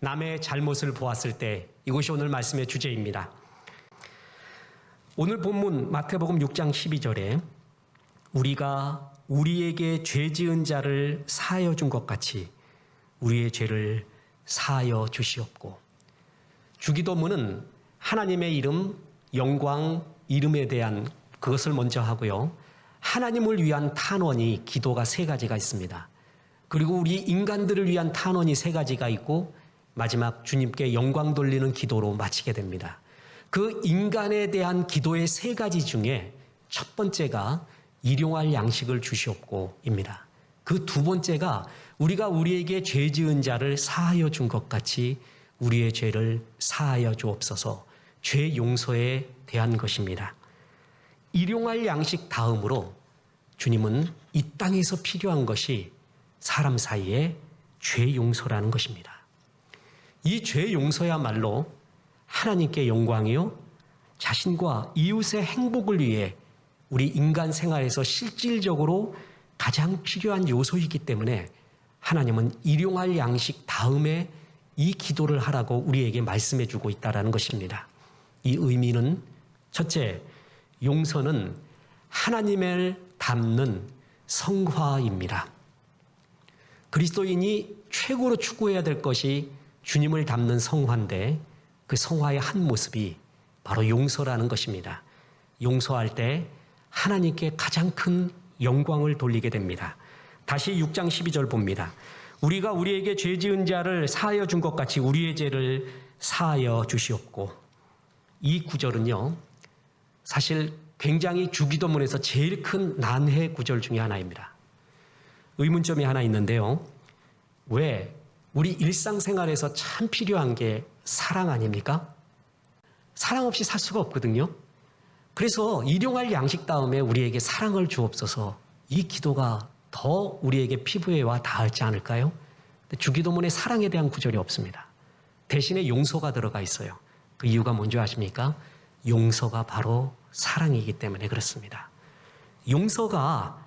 남의 잘못을 보았을 때, 이것이 오늘 말씀의 주제입니다. 오늘 본문 마태복음 6장 12절에 우리가 우리에게 죄 지은 자를 사하여 준 것 같이 우리의 죄를 사하여 주시옵고, 주기도문은 하나님의 이름, 영광, 이름에 대한 그것을 먼저 하고요. 하나님을 위한 탄원이 기도가 세 가지가 있습니다. 그리고 우리 인간들을 위한 탄원이 세 가지가 있고, 마지막 주님께 영광 돌리는 기도로 마치게 됩니다. 그 인간에 대한 기도의 세 가지 중에 첫 번째가 일용할 양식을 주시옵고입니다. 그 두 번째가 우리가 우리에게 죄 지은 자를 사하여 준 것 같이 우리의 죄를 사하여 주옵소서, 죄 용서에 대한 것입니다. 일용할 양식 다음으로 주님은 이 땅에서 필요한 것이 사람 사이에 죄 용서라는 것입니다. 이 죄 용서야말로 하나님께 영광이요, 자신과 이웃의 행복을 위해 우리 인간 생활에서 실질적으로 가장 필요한 요소이기 때문에 하나님은 일용할 양식 다음에 이 기도를 하라고 우리에게 말씀해 주고 있다는 것입니다. 이 의미는 첫째, 용서는 하나님을 닮는 성화입니다. 그리스도인이 최고로 추구해야 될 것이 주님을 닮는 성화인데, 그 성화의 한 모습이 바로 용서라는 것입니다. 용서할 때 하나님께 가장 큰 영광을 돌리게 됩니다. 다시 6장 12절 봅니다. 우리가 우리에게 죄 지은 자를 사하여 준 것 같이 우리의 죄를 사하여 주시옵고. 이 구절은요, 사실 굉장히 주기도문에서 제일 큰 난해 구절 중에 하나입니다. 의문점이 하나 있는데요. 왜 우리 일상생활에서 참 필요한 게 사랑 아닙니까? 사랑 없이 살 수가 없거든요. 그래서 일용할 양식 다음에 우리에게 사랑을 주옵소서, 이 기도가 더 우리에게 피부에 와 닿지 않을까요? 주기도문에 사랑에 대한 구절이 없습니다. 대신에 용서가 들어가 있어요. 그 이유가 뭔지 아십니까? 용서가 바로 사랑이기 때문에 그렇습니다. 용서가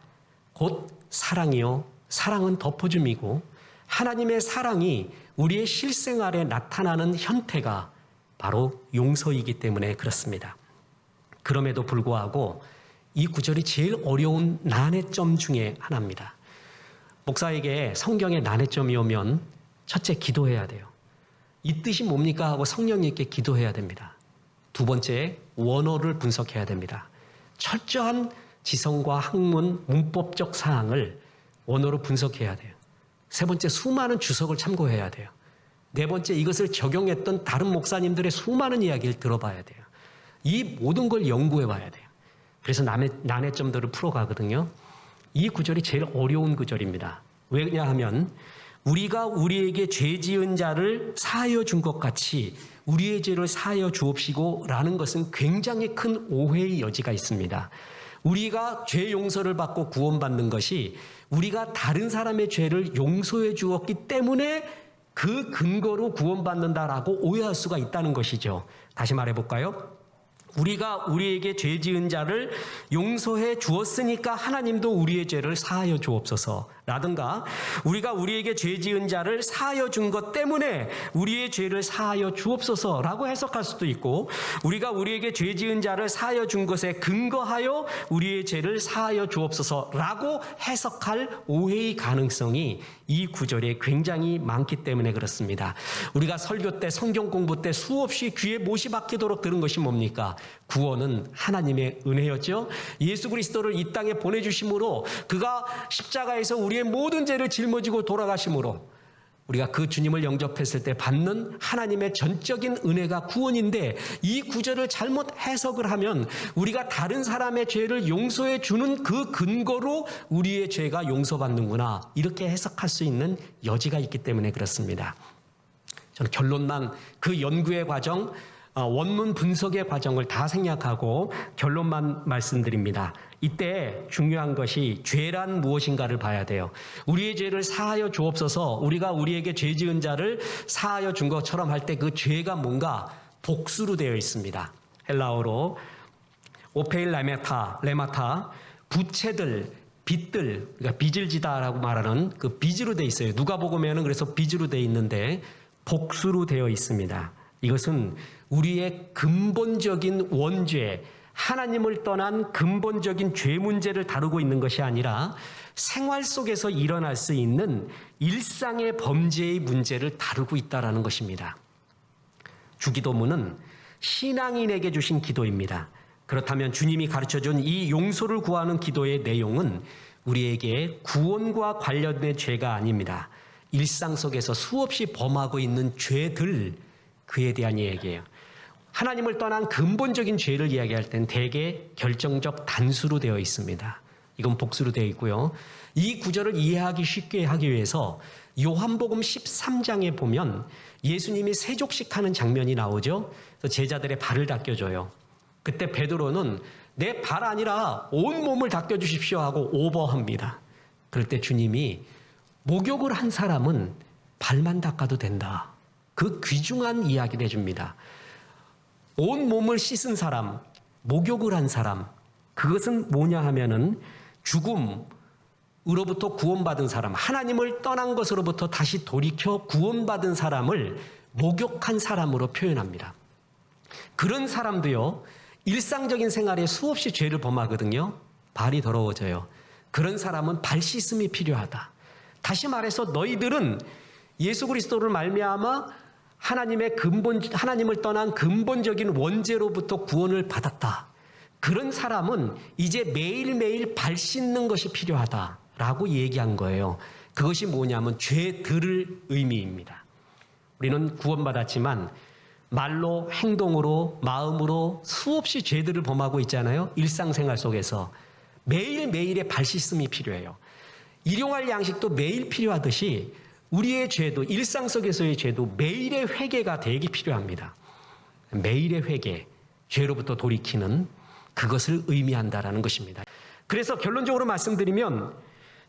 곧 사랑이요, 사랑은 덮어줌이고, 하나님의 사랑이 우리의 실생활에 나타나는 형태가 바로 용서이기 때문에 그렇습니다. 그럼에도 불구하고 이 구절이 제일 어려운 난해점 중에 하나입니다. 목사에게 성경에 난해점이 오면 첫째, 기도해야 돼요. 이 뜻이 뭡니까 하고 성령님께 기도해야 됩니다. 두 번째, 원어를 분석해야 됩니다. 철저한 지성과 학문, 문법적 사항을 원어로 분석해야 돼요. 세 번째, 수많은 주석을 참고해야 돼요. 네 번째, 이것을 적용했던 다른 목사님들의 수많은 이야기를 들어봐야 돼요. 이 모든 걸 연구해 봐야 돼요. 그래서 난해점들을 풀어가거든요. 이 구절이 제일 어려운 구절입니다. 왜냐하면 우리가 우리에게 죄 지은 자를 사하여 준 것 같이 우리의 죄를 사하여 주옵시고 라는 것은 굉장히 큰 오해의 여지가 있습니다. 우리가 죄 용서를 받고 구원받는 것이 우리가 다른 사람의 죄를 용서해 주었기 때문에 그 근거로 구원받는다라고 오해할 수가 있다는 것이죠. 다시 말해볼까요? 우리가 우리에게 죄 지은 자를 용서해 주었으니까 하나님도 우리의 죄를 사하여 주옵소서 라든가, 우리가 우리에게 죄 지은 자를 사하여 준 것 때문에 우리의 죄를 사하여 주옵소서 라고 해석할 수도 있고, 우리가 우리에게 죄 지은 자를 사하여 준 것에 근거하여 우리의 죄를 사하여 주옵소서 라고 해석할 오해의 가능성이 이 구절에 굉장히 많기 때문에 그렇습니다. 우리가 설교 때, 성경 공부 때 수없이 귀에 못이 박히도록 들은 것이 뭡니까? 구원은 하나님의 은혜였죠. 예수 그리스도를 이 땅에 보내주심으로, 그가 십자가에서 우리의 모든 죄를 짊어지고 돌아가심으로 우리가 그 주님을 영접했을 때 받는 하나님의 전적인 은혜가 구원인데, 이 구절을 잘못 해석을 하면 우리가 다른 사람의 죄를 용서해 주는 그 근거로 우리의 죄가 용서받는구나, 이렇게 해석할 수 있는 여지가 있기 때문에 그렇습니다. 저는 결론만, 그 연구의 과정, 원문 분석의 과정을 다 생략하고 결론만 말씀드립니다. 이때 중요한 것이 죄란 무엇인가를 봐야 돼요. 우리의 죄를 사하여 주옵소서, 우리가 우리에게 죄 지은 자를 사하여 준 것처럼 할 때 그 죄가 뭔가 복수로 되어 있습니다. 헬라어로 오페일 레마타, 부채들, 빚들, 그러니까 빚을 지다라고 말하는 그 빚으로 되어 있어요. 누가복음에는 그래서 빚으로 되어 있는데, 복수로 되어 있습니다. 이것은 우리의 근본적인 원죄, 하나님을 떠난 근본적인 죄 문제를 다루고 있는 것이 아니라 생활 속에서 일어날 수 있는 일상의 범죄의 문제를 다루고 있다는 것입니다. 주기도문은 신앙인에게 주신 기도입니다. 그렇다면 주님이 가르쳐준 이 용서를 구하는 기도의 내용은 우리에게 구원과 관련된 죄가 아닙니다. 일상 속에서 수없이 범하고 있는 죄들, 그에 대한 이야기예요. 하나님을 떠난 근본적인 죄를 이야기할 땐 대개 결정적 단수로 되어 있습니다. 이건 복수로 되어 있고요. 이 구절을 이해하기 쉽게 하기 위해서 요한복음 13장에 보면 예수님이 세족식하는 장면이 나오죠. 그래서 제자들의 발을 닦여줘요. 그때 베드로는 내 발 아니라 온 몸을 닦여주십시오 하고 오버합니다. 그럴 때 주님이 목욕을 한 사람은 발만 닦아도 된다. 그 귀중한 이야기를 해줍니다. 온 몸을 씻은 사람, 목욕을 한 사람, 그것은 뭐냐 하면은 죽음으로부터 구원받은 사람, 하나님을 떠난 것으로부터 다시 돌이켜 구원받은 사람을 목욕한 사람으로 표현합니다. 그런 사람도요, 일상적인 생활에 수없이 죄를 범하거든요. 발이 더러워져요. 그런 사람은 발 씻음이 필요하다. 다시 말해서 너희들은 예수 그리스도를 말미암아 하나님을 떠난 근본적인 원죄로부터 구원을 받았다. 그런 사람은 이제 매일매일 발 씻는 것이 필요하다라고 얘기한 거예요. 그것이 뭐냐면 죄 들을 의미입니다. 우리는 구원받았지만 말로, 행동으로, 마음으로 수없이 죄들을 범하고 있잖아요. 일상생활 속에서. 매일매일의 발 씻음이 필요해요. 일용할 양식도 매일 필요하듯이 우리의 죄도, 일상 속에서의 죄도 매일의 회개가 되게 필요합니다. 매일의 회개, 죄로부터 돌이키는 그것을 의미한다라는 것입니다. 그래서 결론적으로 말씀드리면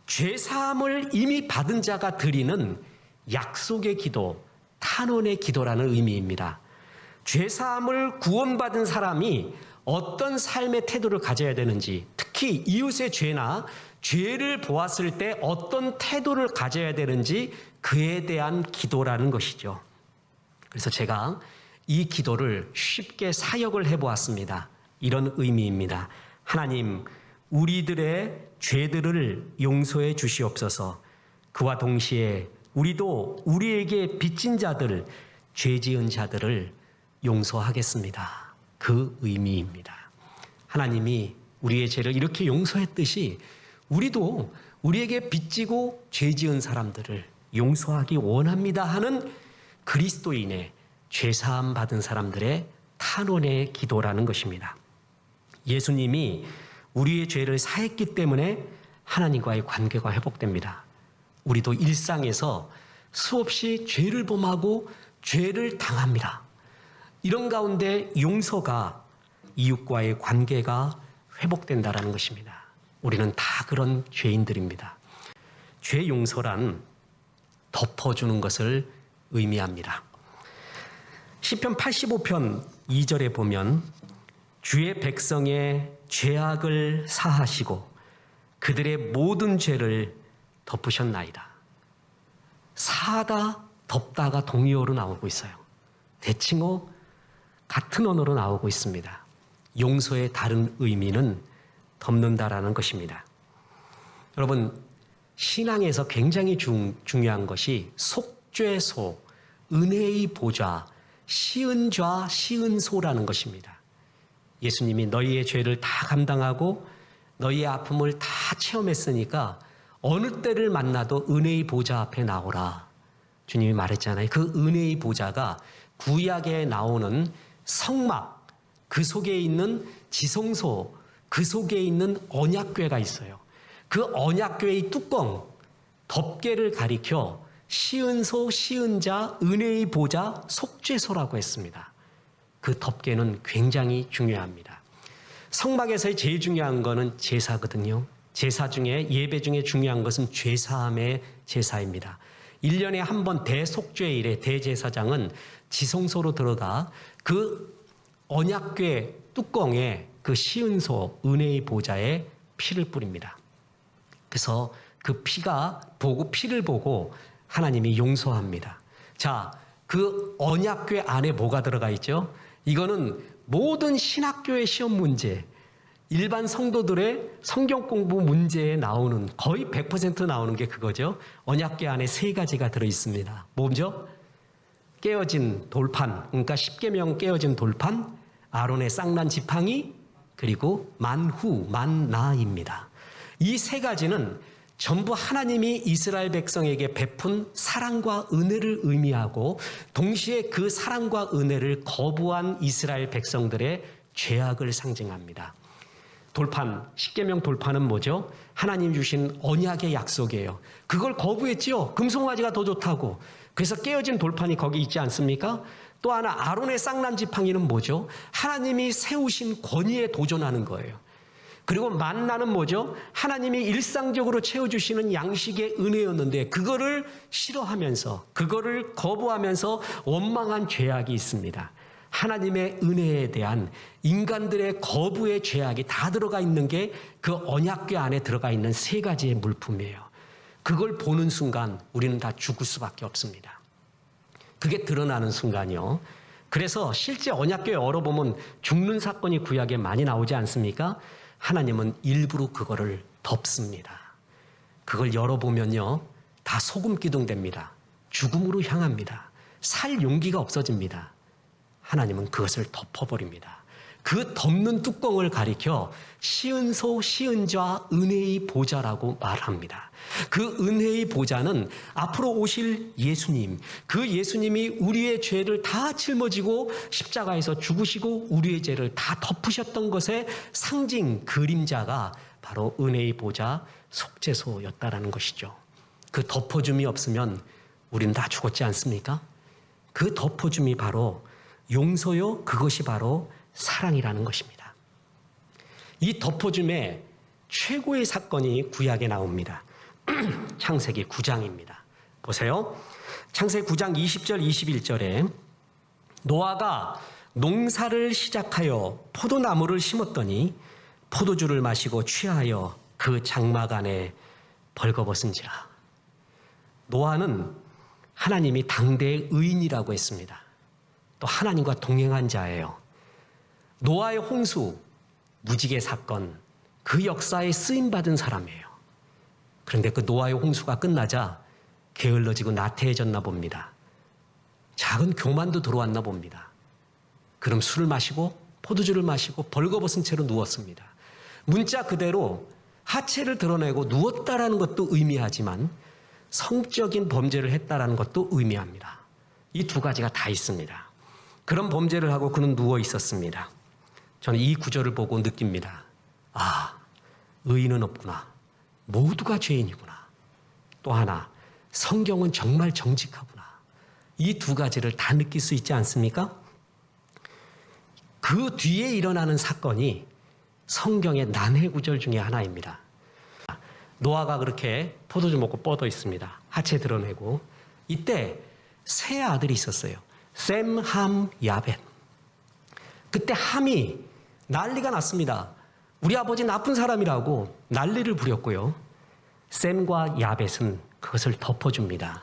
죄사함을 이미 받은 자가 드리는 약속의 기도, 탄원의 기도라는 의미입니다. 죄사함을 구원받은 사람이 어떤 삶의 태도를 가져야 되는지, 특히 이웃의 죄나 죄를 보았을 때 어떤 태도를 가져야 되는지 그에 대한 기도라는 것이죠. 그래서 제가 이 기도를 쉽게 사역을 해보았습니다. 이런 의미입니다. 하나님, 우리들의 죄들을 용서해 주시옵소서. 그와 동시에 우리도 우리에게 빚진 자들, 죄 지은 자들을 용서하겠습니다. 그 의미입니다. 하나님이 우리의 죄를 이렇게 용서했듯이 우리도 우리에게 빚지고 죄 지은 사람들을 용서하기 원합니다 하는 그리스도인의 죄사함 받은 사람들의 탄원의 기도라는 것입니다. 예수님이 우리의 죄를 사했기 때문에 하나님과의 관계가 회복됩니다. 우리도 일상에서 수없이 죄를 범하고 죄를 당합니다. 이런 가운데 용서가, 이웃과의 관계가 회복된다는 것입니다. 우리는 다 그런 죄인들입니다. 죄 용서란 덮어주는 것을 의미합니다. 시편 85편 2절에 보면 주의 백성의 죄악을 사하시고 그들의 모든 죄를 덮으셨나이다. 사하다, 덮다가 동의어로 나오고 있어요. 대칭어 같은 언어로 나오고 있습니다. 용서의 다른 의미는 덮는다라는 것입니다. 여러분, 신앙에서 굉장히 중요한 것이 속죄소, 은혜의 보좌, 시은좌, 시은소라는 것입니다. 예수님이 너희의 죄를 다 감당하고 너희의 아픔을 다 체험했으니까 어느 때를 만나도 은혜의 보좌 앞에 나오라. 주님이 말했잖아요. 그 은혜의 보좌가 구약에 나오는 성막, 그 속에 있는 지성소, 그 속에 있는 언약궤가 있어요. 그 언약궤의 뚜껑, 덮개를 가리켜 시은소, 시은자, 은혜의 보좌, 속죄소라고 했습니다. 그 덮개는 굉장히 중요합니다. 성막에서의 제일 중요한 것은 제사거든요. 제사 중에, 예배 중에 중요한 것은 죄사함의 제사입니다. 1년에 한 번 대속죄일에 대제사장은 지성소로 들어가 그 언약궤 뚜껑에 그 시은소, 은혜의 보좌에 피를 뿌립니다. 그래서 그 피를 보고 하나님이 용서합니다. 자, 그 언약궤 안에 뭐가 들어가 있죠? 이거는 모든 신학교의 시험 문제, 일반 성도들의 성경 공부 문제에 나오는 거의 100% 나오는 게 그거죠. 언약궤 안에 세 가지가 들어 있습니다. 뭐죠? 깨어진 돌판, 그러니까 십계명 깨어진 돌판, 아론의 쌍난 지팡이, 그리고 만후, 만나입니다. 이 세 가지는 전부 하나님이 이스라엘 백성에게 베푼 사랑과 은혜를 의미하고 동시에 그 사랑과 은혜를 거부한 이스라엘 백성들의 죄악을 상징합니다. 돌판, 십계명 돌판은 뭐죠? 하나님 주신 언약의 약속이에요. 그걸 거부했죠. 금송아지가 더 좋다고. 그래서 깨어진 돌판이 거기 있지 않습니까? 또 하나 아론의 쌍난 지팡이는 뭐죠? 하나님이 세우신 권위에 도전하는 거예요. 그리고 만나는 뭐죠? 하나님이 일상적으로 채워주시는 양식의 은혜였는데 그거를 싫어하면서 그거를 거부하면서 원망한 죄악이 있습니다. 하나님의 은혜에 대한 인간들의 거부의 죄악이 다 들어가 있는 게 그 언약궤 안에 들어가 있는 세 가지의 물품이에요. 그걸 보는 순간 우리는 다 죽을 수밖에 없습니다. 그게 드러나는 순간이요. 그래서 실제 언약궤 열어보면 죽는 사건이 구약에 많이 나오지 않습니까? 하나님은 일부러 그거를 덮습니다. 그걸 열어보면요, 다 소금 기둥됩니다. 죽음으로 향합니다. 살 용기가 없어집니다. 하나님은 그것을 덮어버립니다. 그 덮는 뚜껑을 가리켜 시은소 시은좌 은혜의 보좌라고 말합니다. 그 은혜의 보좌는 앞으로 오실 예수님, 그 예수님이 우리의 죄를 다 짊어지고 십자가에서 죽으시고 우리의 죄를 다 덮으셨던 것의 상징 그림자가 바로 은혜의 보좌 속죄소였다라는 것이죠. 그 덮어줌이 없으면 우리는 다 죽었지 않습니까? 그 덮어줌이 바로 용서요, 그것이 바로 사랑이라는 것입니다. 이 덮어줌의 최고의 사건이 구약에 나옵니다. 창세기 9장입니다. 보세요. 창세기 9장 20절 21절에 노아가 농사를 시작하여 포도나무를 심었더니 포도주를 마시고 취하여 그 장막 안에 벌거벗은지라. 노아는 하나님이 당대의 의인이라고 했습니다. 또 하나님과 동행한 자예요. 노아의 홍수, 무지개 사건, 그 역사에 쓰임받은 사람이에요. 그런데 그 노아의 홍수가 끝나자 게을러지고 나태해졌나 봅니다. 작은 교만도 들어왔나 봅니다. 그럼 술을 마시고 포도주를 마시고 벌거벗은 채로 누웠습니다. 문자 그대로 하체를 드러내고 누웠다라는 것도 의미하지만 성적인 범죄를 했다라는 것도 의미합니다. 이 두 가지가 다 있습니다. 그런 범죄를 하고 그는 누워 있었습니다. 저는 이 구절을 보고 느낍니다. 아, 의인은 없구나. 모두가 죄인이구나. 또 하나, 성경은 정말 정직하구나. 이 두 가지를 다 느낄 수 있지 않습니까? 그 뒤에 일어나는 사건이 성경의 난해 구절 중에 하나입니다. 노아가 그렇게 포도주 먹고 뻗어 있습니다. 하체 드러내고. 이때 세 아들이 있었어요. 셈, 함, 야벳. 그때 함이 난리가 났습니다. 우리 아버지 나쁜 사람이라고 난리를 부렸고요. 셈과 야벳은 그것을 덮어줍니다.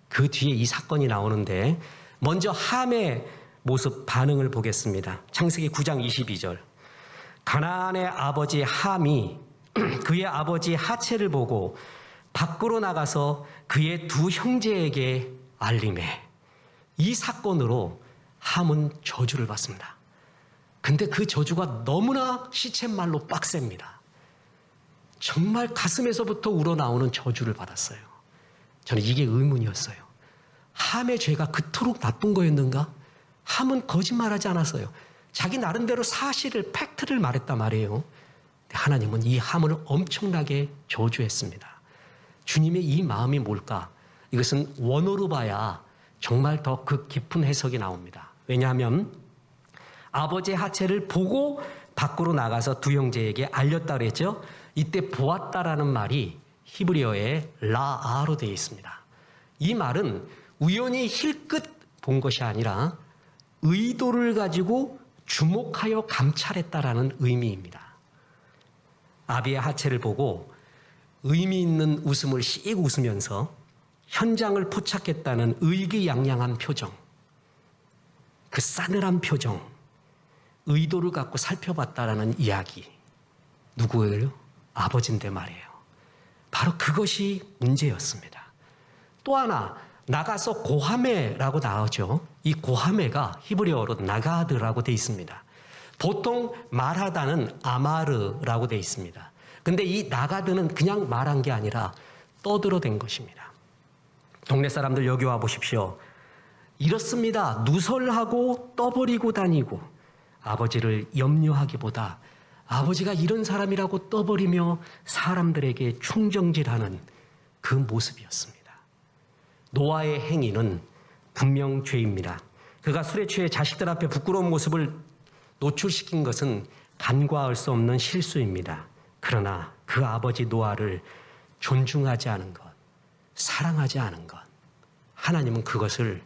그 뒤에 이 사건이 나오는데 먼저 함의 모습 반응을 보겠습니다. 창세기 9장 22절. 가나안의 아버지 함이 그의 아버지 하체를 보고 밖으로 나가서 그의 두 형제에게 알림해. 이 사건으로 함은 저주를 받습니다. 근데 그 저주가 너무나 시쳇말로 빡셉니다. 정말 가슴에서부터 우러나오는 저주를 받았어요. 저는 이게 의문이었어요. 함의 죄가 그토록 나쁜 거였는가? 함은 거짓말하지 않았어요. 자기 나름대로 사실을, 팩트를 말했단 말이에요. 하나님은 이 함을 엄청나게 저주했습니다. 주님의 이 마음이 뭘까? 이것은 원어로 봐야 정말 더 그 깊은 해석이 나옵니다. 왜냐하면 아버지의 하체를 보고 밖으로 나가서 두 형제에게 알렸다 그랬죠. 이때 보았다라는 말이 히브리어에 라아로 되어 있습니다. 이 말은 우연히 힐끗 본 것이 아니라 의도를 가지고 주목하여 감찰했다라는 의미입니다. 아비의 하체를 보고 의미 있는 웃음을 씩 웃으면서 현장을 포착했다는 의기양양한 표정, 그 싸늘한 표정, 의도를 갖고 살펴봤다라는 이야기. 누구예요? 아버지인데 말이에요. 바로 그것이 문제였습니다. 또 하나, 나가서 고하메라고 나오죠. 이 고하메가 히브리어로 나가드라고 되어 있습니다. 보통 말하다는 아마르라고 되어 있습니다. 근데 이 나가드는 그냥 말한 게 아니라 떠들어댄 것입니다. 동네 사람들 여기 와 보십시오. 이렇습니다. 누설하고 떠버리고 다니고 아버지를 염려하기보다 아버지가 이런 사람이라고 떠버리며 사람들에게 충정질하는 그 모습이었습니다. 노아의 행위는 분명 죄입니다. 그가 술에 취해 자식들 앞에 부끄러운 모습을 노출시킨 것은 간과할 수 없는 실수입니다. 그러나 그 아버지 노아를 존중하지 않은 것, 사랑하지 않은 것, 하나님은 그것을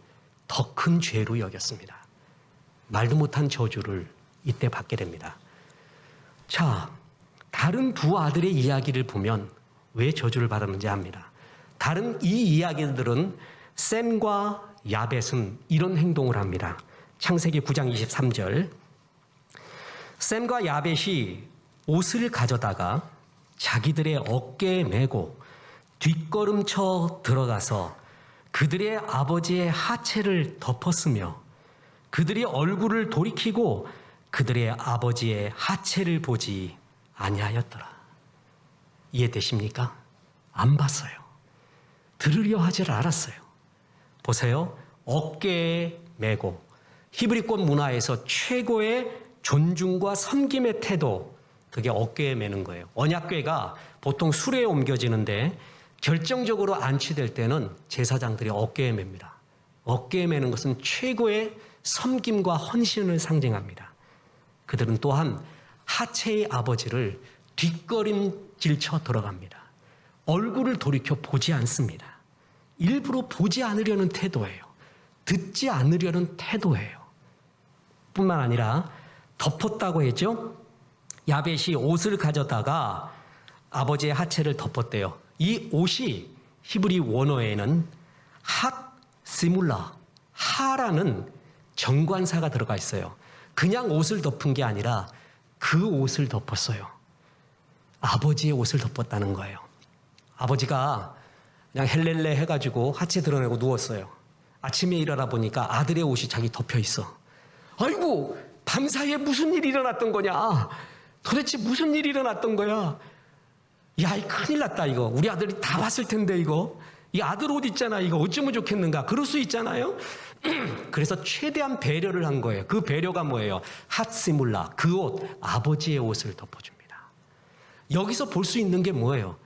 더 큰 죄로 여겼습니다. 말도 못한 저주를 이때 받게 됩니다. 자, 다른 두 아들의 이야기를 보면 왜 저주를 받았는지 압니다. 다른 이 이야기들은 셈과 야벳은 이런 행동을 합니다. 창세기 9장 23절. 셈과 야벳이 옷을 가져다가 자기들의 어깨에 메고 뒷걸음쳐 들어가서 그들의 아버지의 하체를 덮었으며 그들이 얼굴을 돌이키고 그들의 아버지의 하체를 보지 아니하였더라. 이해되십니까? 안 봤어요. 들으려 하질 않았어요. 보세요. 어깨에 메고 히브리권 문화에서 최고의 존중과 섬김의 태도, 그게 어깨에 메는 거예요. 언약궤가 보통 수레에 옮겨지는데 결정적으로 안치될 때는 제사장들이 어깨에 맵니다. 어깨에 메는 것은 최고의 섬김과 헌신을 상징합니다. 그들은 또한 하체의 아버지를 뒷걸음질쳐 들어갑니다. 얼굴을 돌이켜 보지 않습니다. 일부러 보지 않으려는 태도예요. 듣지 않으려는 태도예요. 뿐만 아니라 덮었다고 했죠. 야벳이 옷을 가져다가 아버지의 하체를 덮었대요. 이 옷이 히브리 원어에는 핫 시물라, 하라는 정관사가 들어가 있어요. 그냥 옷을 덮은 게 아니라 그 옷을 덮었어요. 아버지의 옷을 덮었다는 거예요. 아버지가 그냥 헬렐레 해가지고 하체 드러내고 누웠어요. 아침에 일어나 보니까 아들의 옷이 자기 덮여 있어. 아이고, 밤사이에 무슨 일이 일어났던 거냐? 도대체 무슨 일이 일어났던 거야? 야, 이 큰일 났다, 이거. 우리 아들이 다 봤을 텐데, 이거. 이 아들 옷 있잖아, 이거 어쩌면 좋겠는가. 그럴 수 있잖아요. 그래서 최대한 배려를 한 거예요. 그 배려가 뭐예요? 핫시물라, 그 옷, 아버지의 옷을 덮어줍니다. 여기서 볼 수 있는 게 뭐예요?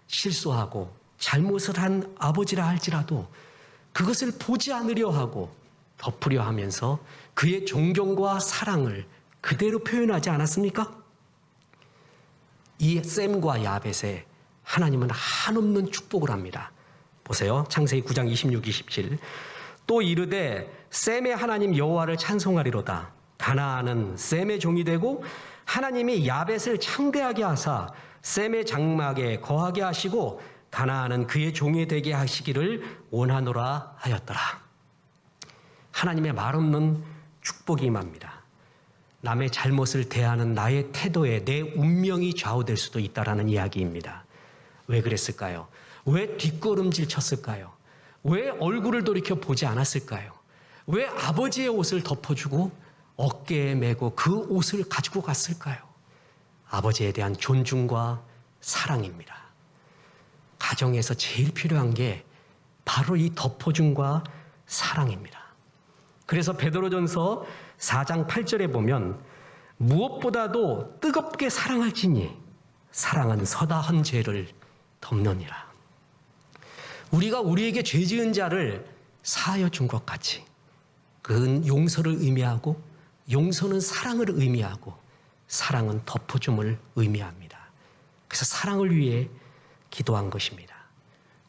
실수하고 잘못을 한 아버지라 할지라도 그것을 보지 않으려 하고 덮으려 하면서 그의 존경과 사랑을 그대로 표현하지 않았습니까? 이 셈과 야벳에 하나님은 한없는 축복을 합니다. 보세요. 창세기 9장 26, 27. 또 이르되 셈의 하나님 여호와를 찬송하리로다. 가나안은 셈의 종이 되고 하나님이 야벳을 창대하게 하사 셈의 장막에 거하게 하시고 가나안은 그의 종이 되게 하시기를 원하노라 하였더라. 하나님의 말없는 축복이 임합니다. 남의 잘못을 대하는 나의 태도에 내 운명이 좌우될 수도 있다라는 이야기입니다. 왜 그랬을까요? 왜 뒷걸음질 쳤을까요? 왜 얼굴을 돌이켜 보지 않았을까요? 왜 아버지의 옷을 덮어주고 어깨에 메고 그 옷을 가지고 갔을까요? 아버지에 대한 존중과 사랑입니다. 가정에서 제일 필요한 게 바로 이 덮어줌과 사랑입니다. 그래서 베드로전서 4장 8절에 보면 무엇보다도 뜨겁게 사랑할지니 사랑은 서다한 죄를 덮느니라. 우리가 우리에게 죄 지은 자를 사하여 준 것 같이 그건 용서를 의미하고 용서는 사랑을 의미하고 사랑은 덮어줌을 의미합니다. 그래서 사랑을 위해 기도한 것입니다.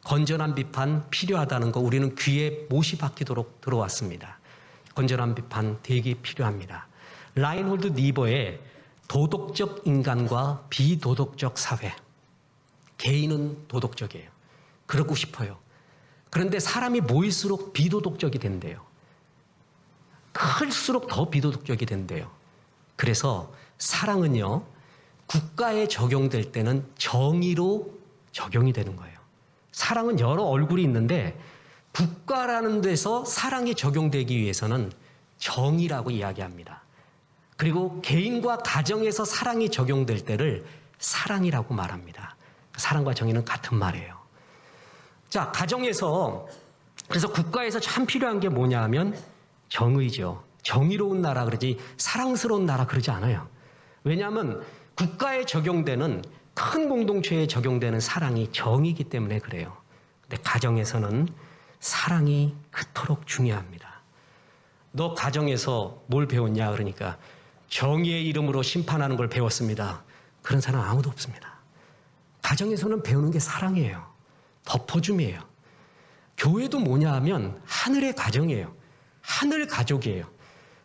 건전한 비판 필요하다는 거 우리는 귀에 못이 박히도록 들어왔습니다. 건전한 비판 되게 필요합니다. 라인홀드 니버의 도덕적 인간과 비도덕적 사회. 개인은 도덕적이에요. 그러고 싶어요. 그런데 사람이 모일수록 비도덕적이 된대요. 클수록 더 비도덕적이 된대요. 그래서 사랑은요, 국가에 적용될 때는 정의로 적용이 되는 거예요. 사랑은 여러 얼굴이 있는데 국가라는 데서 사랑이 적용되기 위해서는 정의라고 이야기합니다. 그리고 개인과 가정에서 사랑이 적용될 때를 사랑이라고 말합니다. 사랑과 정의는 같은 말이에요. 자, 가정에서, 그래서 국가에서 참 필요한 게 뭐냐 하면 정의죠. 정의로운 나라 그러지 사랑스러운 나라 그러지 않아요. 왜냐하면 국가에 적용되는 큰 공동체에 적용되는 사랑이 정의이기 때문에 그래요. 근데 가정에서는 사랑이 그토록 중요합니다. 너 가정에서 뭘 배웠냐 그러니까 정의의 이름으로 심판하는 걸 배웠습니다. 그런 사람 아무도 없습니다. 가정에서는 배우는 게 사랑이에요. 덮어줌이에요. 교회도 뭐냐 하면 하늘의 가정이에요. 하늘 가족이에요.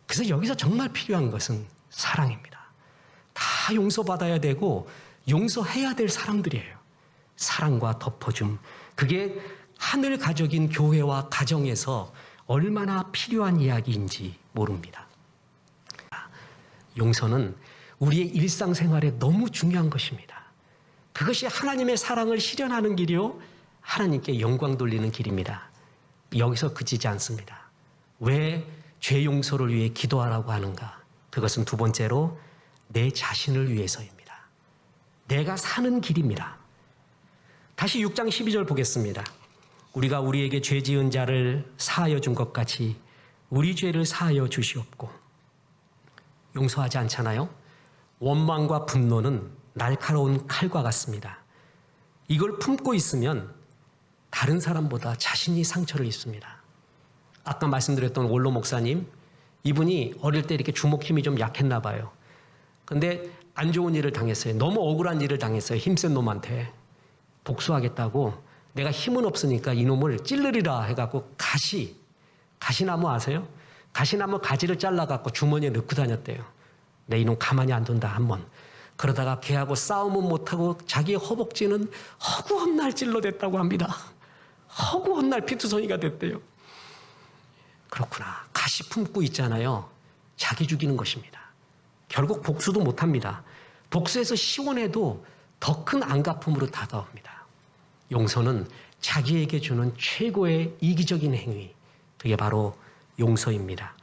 그래서 여기서 정말 필요한 것은 사랑입니다. 다 용서받아야 되고 용서해야 될 사람들이에요. 사랑과 덮어줌. 그게 하늘 가족인 교회와 가정에서 얼마나 필요한 이야기인지 모릅니다. 용서는 우리의 일상생활에 너무 중요한 것입니다. 그것이 하나님의 사랑을 실현하는 길이요, 하나님께 영광 돌리는 길입니다. 여기서 그치지 않습니다. 왜 죄 용서를 위해 기도하라고 하는가? 그것은 두 번째로 내 자신을 위해서입니다. 내가 사는 길입니다. 다시 6장 12절 보겠습니다. 우리가 우리에게 죄 지은 자를 사하여 준 것 같이 우리 죄를 사하여 주시옵고. 용서하지 않잖아요? 원망과 분노는 날카로운 칼과 같습니다. 이걸 품고 있으면 다른 사람보다 자신이 상처를 입습니다. 아까 말씀드렸던 원로 목사님, 이분이 어릴 때 이렇게 주먹 힘이 좀 약했나 봐요. 근데 안 좋은 일을 당했어요. 너무 억울한 일을 당했어요. 힘센 놈한테. 복수하겠다고 내가 힘은 없으니까 이놈을 찔르리라 해갖고 가시나무 아세요? 가시나무 가지를 잘라갖고 주머니에 넣고 다녔대요. 내 이놈 가만히 안 둔다 한번. 그러다가 걔하고 싸움은 못하고 자기의 허벅지는 허구한 날 찔러댔다고 합니다. 허구한 날 피투성이가 됐대요. 그렇구나. 가시 품고 있잖아요. 자기 죽이는 것입니다. 결국 복수도 못합니다. 복수해서 시원해도 더 큰 안갚음으로 다가옵니다. 용서는 자기에게 주는 최고의 이기적인 행위, 그게 바로 용서입니다.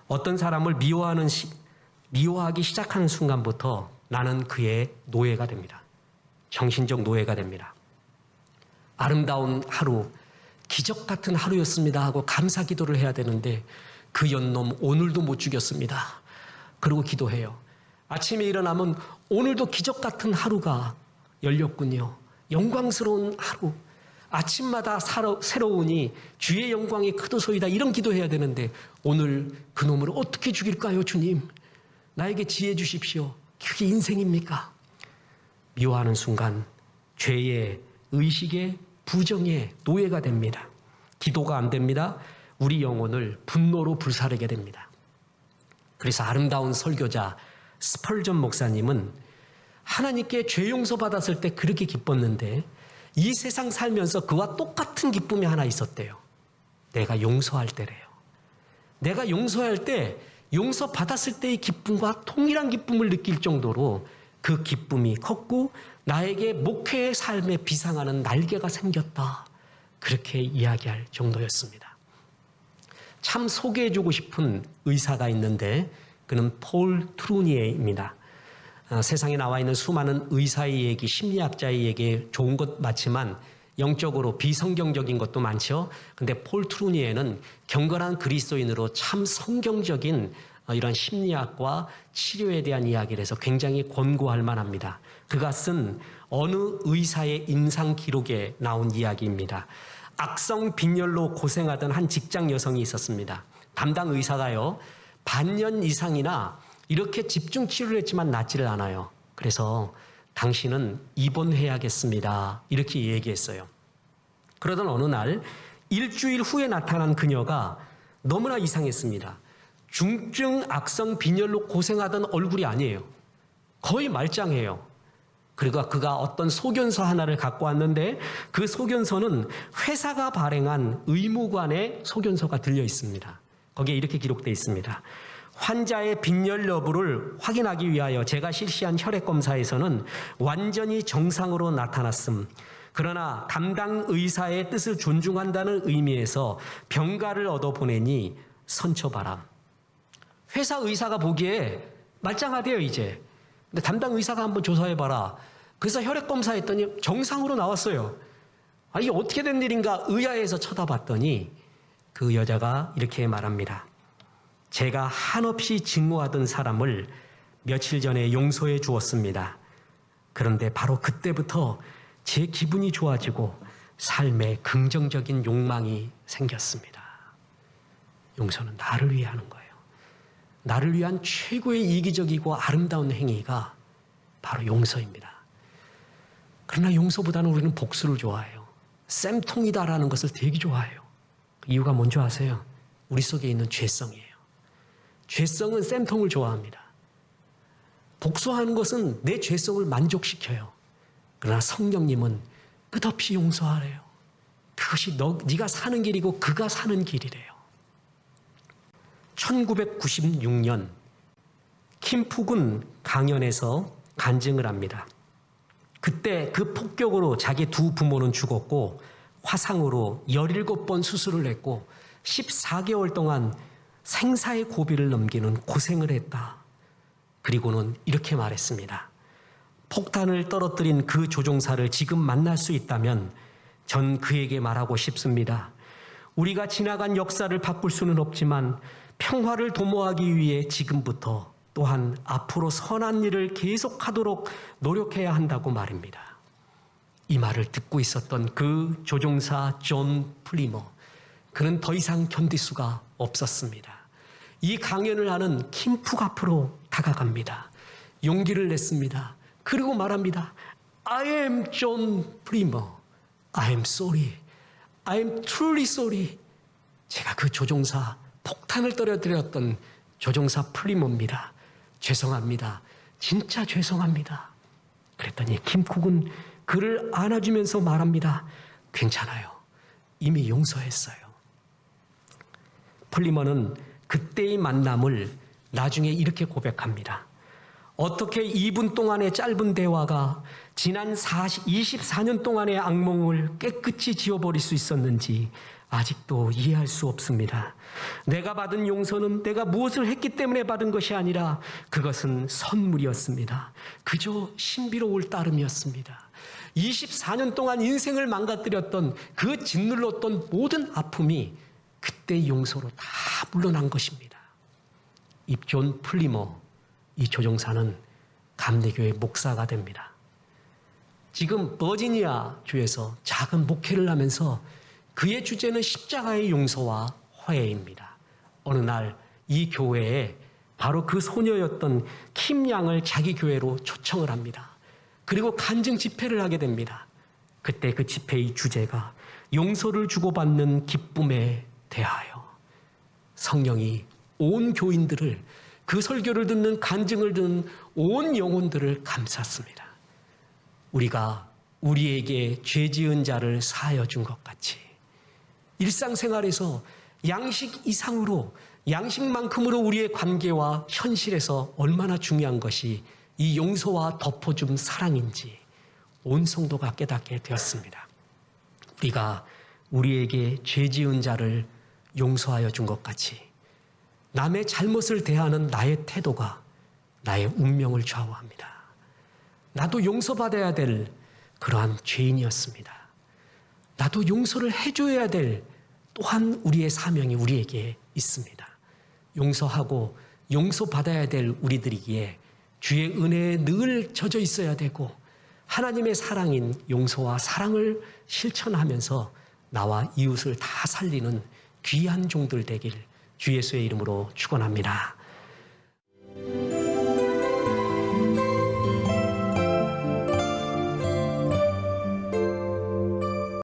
어떤 사람을 미워하기 시작하는 순간부터 나는 그의 노예가 됩니다. 정신적 노예가 됩니다. 아름다운 하루, 기적 같은 하루였습니다 하고 감사 기도를 해야 되는데 그 연놈 오늘도 못 죽였습니다. 그러고 기도해요. 아침에 일어나면 오늘도 기적 같은 하루가 열렸군요. 영광스러운 하루. 아침마다 새로우니 주의 영광이 크도소이다. 이런 기도해야 되는데 오늘 그놈을 어떻게 죽일까요, 주님? 나에게 지혜 주십시오. 그게 인생입니까? 미워하는 순간 죄의, 의식의, 부정의 노예가 됩니다. 기도가 안 됩니다. 우리 영혼을 분노로 불사르게 됩니다. 그래서 아름다운 설교자 스펄전 목사님은 하나님께 죄 용서 받았을 때 그렇게 기뻤는데 이 세상 살면서 그와 똑같은 기쁨이 하나 있었대요. 내가 용서할 때래요. 내가 용서할 때 용서 받았을 때의 기쁨과 동일한 기쁨을 느낄 정도로 그 기쁨이 컸고 나에게 목회의 삶에 비상하는 날개가 생겼다. 그렇게 이야기할 정도였습니다. 참 소개해주고 싶은 의사가 있는데 그는 폴 트루니에입니다. 세상에 나와 있는 수많은 의사의 얘기, 심리학자의 얘기 좋은 것 많지만 영적으로 비성경적인 것도 많죠. 근데 폴 트루니에는 경건한 그리스도인으로 참 성경적인 이런 심리학과 치료에 대한 이야기를 해서 굉장히 권고할 만합니다. 그가 쓴 어느 의사의 임상 기록에 나온 이야기입니다. 악성 빈혈로 고생하던 한 직장 여성이 있었습니다. 담당 의사가요, 반년 이상이나 이렇게 집중 치료를 했지만 낫지를 않아요. 그래서 당신은 입원해야겠습니다. 이렇게 얘기했어요. 그러던 어느 날 일주일 후에 나타난 그녀가 너무나 이상했습니다. 중증 악성 빈혈로 고생하던 얼굴이 아니에요. 거의 말짱해요. 그리고 그가 어떤 소견서 하나를 갖고 왔는데 그 소견서는 회사가 발행한 의무관의 소견서가 들려 있습니다. 거기에 이렇게 기록되어 있습니다. 환자의 빈혈 여부를 확인하기 위하여 제가 실시한 혈액 검사에서는 완전히 정상으로 나타났음. 그러나 담당 의사의 뜻을 존중한다는 의미에서 병가를 얻어 보내니 선처바람. 회사 의사가 보기에 말짱하대요 이제. 근데 담당 의사가 한번 조사해봐라. 그래서 혈액 검사했더니 정상으로 나왔어요. 이게 어떻게 된 일인가 의아해서 쳐다봤더니 그 여자가 이렇게 말합니다. 제가 한없이 증오하던 사람을 며칠 전에 용서해 주었습니다. 그런데 바로 그때부터 제 기분이 좋아지고 삶에 긍정적인 욕망이 생겼습니다. 용서는 나를 위해 하는 거예요. 나를 위한 최고의 이기적이고 아름다운 행위가 바로 용서입니다. 그러나 용서보다는 우리는 복수를 좋아해요. 쌤통이다라는 것을 되게 좋아해요. 그 이유가 뭔지 아세요? 우리 속에 있는 죄성이에요. 죄성은 쌤통을 좋아합니다. 복수하는 것은 내 죄성을 만족시켜요. 그러나 성령님은 끝없이 용서하래요. 그것이 네가 사는 길이고 그가 사는 길이래요. 1996년 킴푹은 강연에서 간증을 합니다. 그때 그 폭격으로 자기 두 부모는 죽었고 화상으로 17번 수술을 했고 14개월 동안 생사의 고비를 넘기는 고생을 했다. 그리고는 이렇게 말했습니다. 폭탄을 떨어뜨린 그 조종사를 지금 만날 수 있다면 전 그에게 말하고 싶습니다. 우리가 지나간 역사를 바꿀 수는 없지만 평화를 도모하기 위해 지금부터 또한 앞으로 선한 일을 계속하도록 노력해야 한다고 말입니다. 이 말을 듣고 있었던 그 조종사 존 플리머, 그는 더 이상 견딜 수가 없었습니다. 이 강연을 하는 킴푹 앞으로 다가갑니다. 용기를 냈습니다. 그리고 말합니다. I am John Plymmer. I am sorry. I am truly sorry. 제가 그 조종사, 폭탄을 떨어뜨렸던 조종사 플리머입니다. 죄송합니다. 진짜 죄송합니다. 그랬더니 킴쿡은 그를 안아주면서 말합니다. 괜찮아요. 이미 용서했어요. 플리머는 그때의 만남을 나중에 이렇게 고백합니다. 어떻게 2분 동안의 짧은 대화가 지난 24년 동안의 악몽을 깨끗이 지워버릴 수 있었는지 아직도 이해할 수 없습니다. 내가 받은 용서는 내가 무엇을 했기 때문에 받은 것이 아니라 그것은 선물이었습니다. 그저 신비로울 따름이었습니다. 24년 동안 인생을 망가뜨렸던 그 짓눌렀던 모든 아픔이 그때 용서로 다 물러난 것입니다. 이 존 플리머, 이 조종사는 감리교회 목사가 됩니다. 지금 버지니아 주에서 작은 목회를 하면서 그의 주제는 십자가의 용서와 화해입니다. 어느 날 이 교회에 바로 그 소녀였던 킴 양을 자기 교회로 초청을 합니다. 그리고 간증 집회를 하게 됩니다. 그때 그 집회의 주제가 용서를 주고받는 기쁨에 대하여 성령이 온 교인들을, 그 설교를 듣는, 간증을 듣는 온 영혼들을 감쌌습니다. 우리가 우리에게 죄 지은 자를 사하여 준 것 같이 일상생활에서 양식 이상으로, 양식만큼으로 우리의 관계와 현실에서 얼마나 중요한 것이 이 용서와 덮어줌 사랑인지 온 성도가 깨닫게 되었습니다. 우리가 우리에게 죄 지은 자를 용서하여 준 것 같이 남의 잘못을 대하는 나의 태도가 나의 운명을 좌우합니다. 나도 용서받아야 될 그러한 죄인이었습니다. 나도 용서를 해줘야 될 또한 우리의 사명이 우리에게 있습니다. 용서하고 용서받아야 될 우리들이기에 주의 은혜에 늘 젖어 있어야 되고 하나님의 사랑인 용서와 사랑을 실천하면서 나와 이웃을 다 살리는 귀한 종들 되길 주 예수의 이름으로 축원합니다.